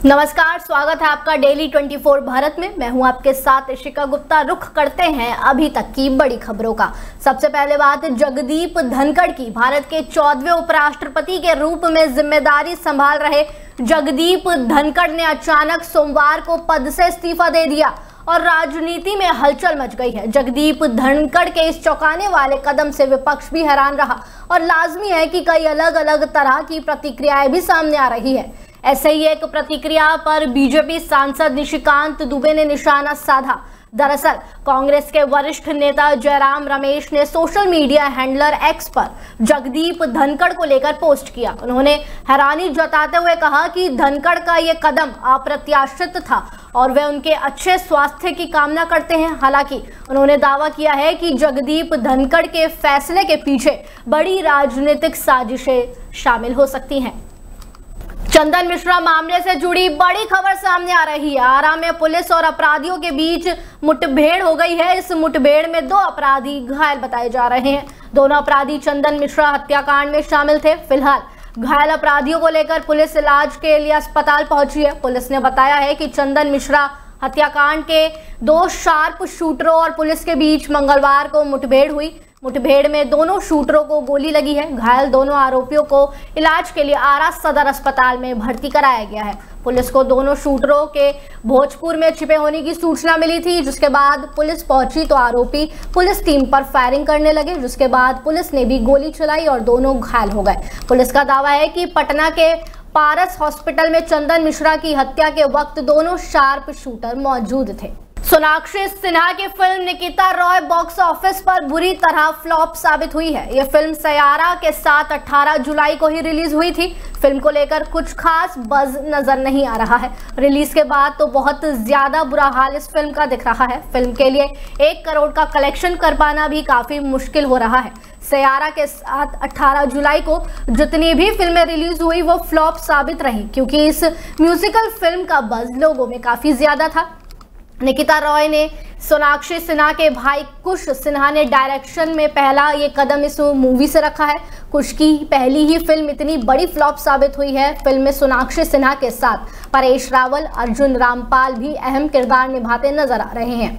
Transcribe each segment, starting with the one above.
नमस्कार, स्वागत है आपका डेली 24 भारत में। मैं हूं आपके साथ इशिका गुप्ता। रुख करते हैं अभी तक की बड़ी खबरों का। सबसे पहले बात जगदीप धनखड़ की। भारत के 14वें उपराष्ट्रपति के रूप में जिम्मेदारी संभाल रहे जगदीप धनखड़ ने अचानक सोमवार को पद से इस्तीफा दे दिया और राजनीति में हलचल मच गई है। जगदीप धनखड़ के इस चौंकाने वाले कदम से विपक्ष भी हैरान रहा और लाजमी है कि कई अलग अलग तरह की प्रतिक्रियाएं भी सामने आ रही है। ऐसे ही एक प्रतिक्रिया पर बीजेपी सांसद निशिकांत दुबे ने निशाना साधा। दरअसल कांग्रेस के वरिष्ठ नेता जयराम रमेश ने सोशल मीडिया हैंडलर एक्स पर जगदीप धनखड़ को लेकर पोस्ट किया। उन्होंने हैरानी जताते हुए कहा कि धनखड़ का ये कदम अप्रत्याशित था और वे उनके अच्छे स्वास्थ्य की कामना करते हैं। हालांकि उन्होंने दावा किया है कि जगदीप धनखड़ के फैसले के पीछे बड़ी राजनीतिक साजिशें शामिल हो सकती हैं। चंदन मिश्रा मामले से जुड़ी बड़ी खबर सामने आ रही है। आरा में पुलिस और अपराधियों के बीच मुठभेड़ हो गई है। इस मुठभेड़ में 2 अपराधी घायल बताए जा रहे हैं। दोनों अपराधी चंदन मिश्रा हत्याकांड में शामिल थे। फिलहाल घायल अपराधियों को लेकर पुलिस इलाज के लिए अस्पताल पहुंची है। पुलिस ने बताया है कि चंदन मिश्रा हत्याकांड के 2 शार्प शूटरों और पुलिस के बीच मंगलवार को मुठभेड़ हुई। मुठभेड़ में दोनों शूटरों को गोली लगी है। घायल दोनों आरोपियों को इलाज के लिए आरा सदर अस्पताल में भर्ती कराया गया है। पुलिस को दोनों शूटरों के भोजपुर में छिपे होने की सूचना मिली थी, जिसके बाद पुलिस पहुंची तो आरोपी पुलिस टीम पर फायरिंग करने लगे, जिसके बाद पुलिस ने भी गोली चलाई और दोनों घायल हो गए। पुलिस का दावा है कि पटना के पारस हॉस्पिटल में चंदन मिश्रा की हत्या के वक्त दोनों शार्प शूटर मौजूद थे। सोनाक्षी सिन्हा की film Nikita Roy box office पर बुरी तरह फ्लॉप साबित हुई है। यह फिल्म सयारा के साथ 18 जुलाई को ही रिलीज हुई थी। फिल्म को लेकर कुछ खास बज़ नजर नहीं आ रहा है। रिलीज के बाद तो बहुत ज्यादा बुरा हाल इस फिल्म का दिख रहा है। फिल्म के लिए 1 करोड़ का कलेक्शन कर पाना भी काफी मुश्किल हो रहा है। सयारा के साथ 18 जुलाई को जितनी भी फिल्में रिलीज हुई वो फ्लॉप साबित रही, क्योंकि इस म्यूजिकल फिल्म का बज़ लोगों में काफी ज्यादा था। निकिता रॉय ने सोनाक्षी सिन्हा के भाई कुश सिन्हा ने डायरेक्शन में पहला ये कदम इस मूवी से रखा है। कुश की पहली ही फिल्म इतनी बड़ी फ्लॉप साबित हुई है। फिल्म में सोनाक्षी सिन्हा के साथ परेश रावल, अर्जुन रामपाल भी अहम किरदार निभाते नजर आ रहे हैं।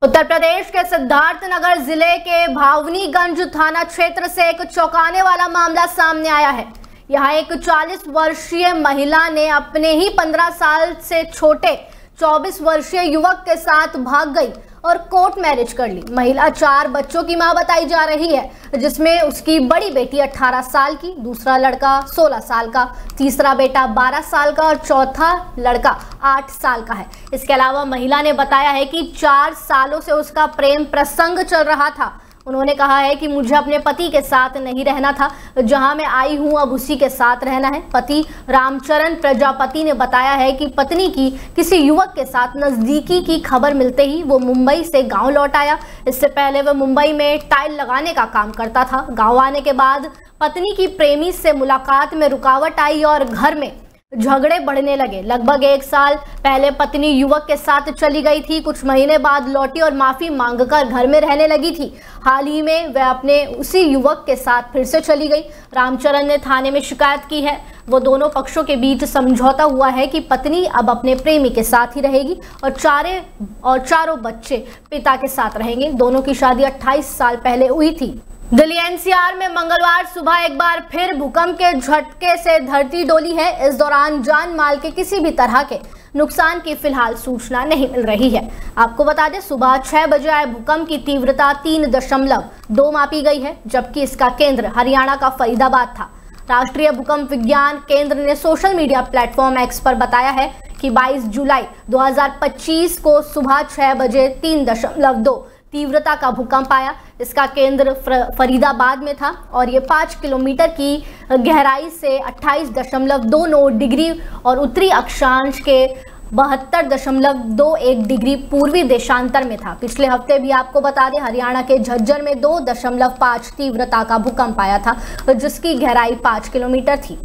उत्तर प्रदेश के सिद्धार्थनगर जिले के भावनीगंज थाना क्षेत्र से एक चौंकाने वाला मामला सामने आया है। यहाँ एक 40 वर्षीय महिला ने अपने ही 15 साल से छोटे 24 वर्षीय युवक के साथ भाग गई और कोर्ट मैरिज कर ली। महिला 4 बच्चों की मां बताई जा रही है, जिसमें उसकी बड़ी बेटी 18 साल की, दूसरा लड़का 16 साल का, तीसरा बेटा 12 साल का और चौथा लड़का 8 साल का है। इसके अलावा महिला ने बताया है कि 4 सालों से उसका प्रेम प्रसंग चल रहा था। उन्होंने कहा है कि मुझे अपने पति के साथ नहीं रहना था, जहां मैं आई हूं अब उसी के साथ रहना है। पति रामचरण प्रजापति ने बताया है कि पत्नी की किसी युवक के साथ नजदीकी की खबर मिलते ही वो मुंबई से गांव लौट आया। इससे पहले वह मुंबई में टाइल लगाने का काम करता था। गांव आने के बाद पत्नी की प्रेमी से मुलाकात में रुकावट आई और घर में झगड़े बढ़ने लगे। लगभग 1 साल पहले पत्नी युवक के साथ चली गई थी। कुछ महीने बाद लौटी और माफी मांगकर घर में रहने लगी थी। हाल ही में वह अपने उसी युवक के साथ फिर से चली गई। रामचरण ने थाने में शिकायत की है। वो दोनों पक्षों के बीच समझौता हुआ है कि पत्नी अब अपने प्रेमी के साथ ही रहेगी और चारों बच्चे पिता के साथ रहेंगे। दोनों की शादी 28 साल पहले हुई थी। दिल्ली एनसीआर में मंगलवार सुबह एक बार फिर भूकंप के झटके से धरती डोली है। इस दौरान जान माल के किसी भी तरह के नुकसान की फिलहाल सूचना नहीं मिल रही है। आपको बता दें, सुबह 6 बजे आए भूकंप की तीव्रता 3.2 मापी गई है, जबकि इसका केंद्र हरियाणा का फरीदाबाद था। राष्ट्रीय भूकंप विज्ञान केंद्र ने सोशल मीडिया प्लेटफॉर्म एक्स पर बताया है कि 22 जुलाई 2025 को सुबह 6 बजे 3.2 तीव्रता का भूकंप आया। इसका केंद्र फरीदाबाद में था और ये 5 किलोमीटर की गहराई से 28.29 डिग्री और उत्तरी अक्षांश के 72.21 डिग्री पूर्वी देशांतर में था। पिछले हफ्ते भी आपको बता दें, हरियाणा के झज्जर में 2.5 तीव्रता का भूकंप आया था, जिसकी गहराई 5 किलोमीटर थी।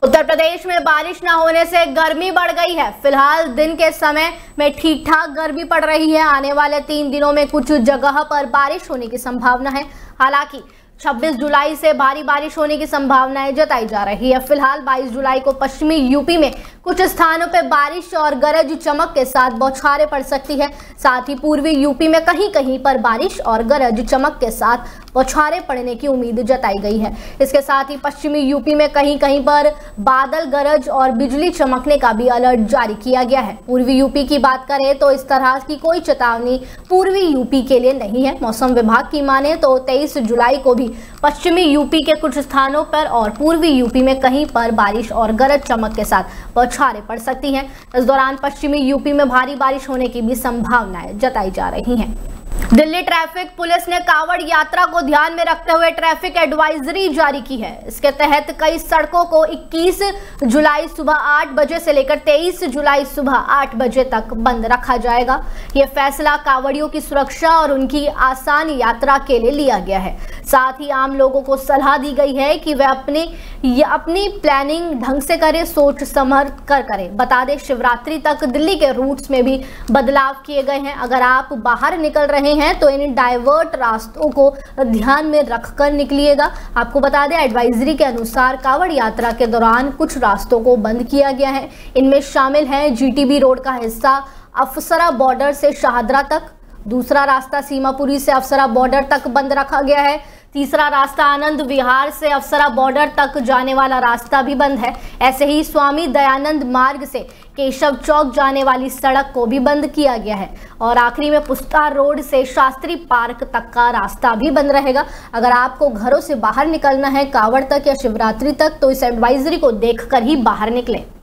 उत्तर प्रदेश में बारिश न होने से गर्मी बढ़ गई है। फिलहाल दिन के समय में ठीक ठाक गर्मी पड़ रही है। आने वाले 3 दिनों में कुछ जगह पर बारिश होने की संभावना है। हालांकि 26 जुलाई से भारी बारिश होने की संभावनाएं जताई जा रही है। फिलहाल 22 जुलाई को पश्चिमी यूपी में कुछ स्थानों पर बारिश और गरज चमक के साथ बौछारें पड़ सकती है। साथ ही पूर्वी यूपी में कहीं कहीं पर बारिश और गरज चमक के साथ बौछारें पड़ने की उम्मीद जताई गई है। इसके साथ ही पश्चिमी यूपी में कहीं कहीं पर बादल गरज और बिजली चमकने का भी अलर्ट जारी किया गया है। पूर्वी यूपी की बात करें तो इस तरह की कोई चेतावनी पूर्वी यूपी के लिए नहीं है। मौसम विभाग की माने तो 23 जुलाई को भी पश्चिमी यूपी के कुछ स्थानों पर और पूर्वी यूपी में कहीं पर बारिश और गरज चमक के साथ बौछारें पड़ सकती हैं। इस दौरान पश्चिमी यूपी में भारी बारिश होने की भी संभावनाएं जताई जा रही हैं। दिल्ली ट्रैफिक पुलिस ने कांवड़ यात्रा को ध्यान में रखते हुए ट्रैफिक एडवाइजरी जारी की है। इसके तहत कई सड़कों को 21 जुलाई सुबह 8 बजे से लेकर 23 जुलाई सुबह 8 बजे तक बंद रखा जाएगा। यह फैसला कांवड़ियों की सुरक्षा और उनकी आसान यात्रा के लिए लिया गया है। साथ ही आम लोगों को सलाह दी गई है कि वे अपनी प्लानिंग ढंग से करें, सोच समझ कर करें। बता दें, शिवरात्रि तक दिल्ली के रूट्स में भी बदलाव किए गए हैं। अगर आप बाहर निकल रहे हैं तो इन डाइवर्ट रास्तों को ध्यान में रखकर निकलिएगा। आपको बता दें, एडवाइजरी के अनुसार कांवड़ यात्रा के दौरान कुछ रास्तों को बंद किया गया है। इनमें शामिल है जीटीबी रोड का हिस्सा अफसरा बॉर्डर से शाहदरा तक। दूसरा रास्ता सीमापुरी से अफसरा बॉर्डर तक बंद रखा गया है। तीसरा रास्ता आनंद विहार से अफसरा बॉर्डर तक जाने वाला रास्ता भी बंद है। ऐसे ही स्वामी दयानंद मार्ग से केशव चौक जाने वाली सड़क को भी बंद किया गया है। और आखिरी में पुस्तार रोड से शास्त्री पार्क तक का रास्ता भी बंद रहेगा। अगर आपको घरों से बाहर निकलना है कांवड़ तक या शिवरात्रि तक तो इस एडवाइजरी को देखकर ही बाहर निकलें।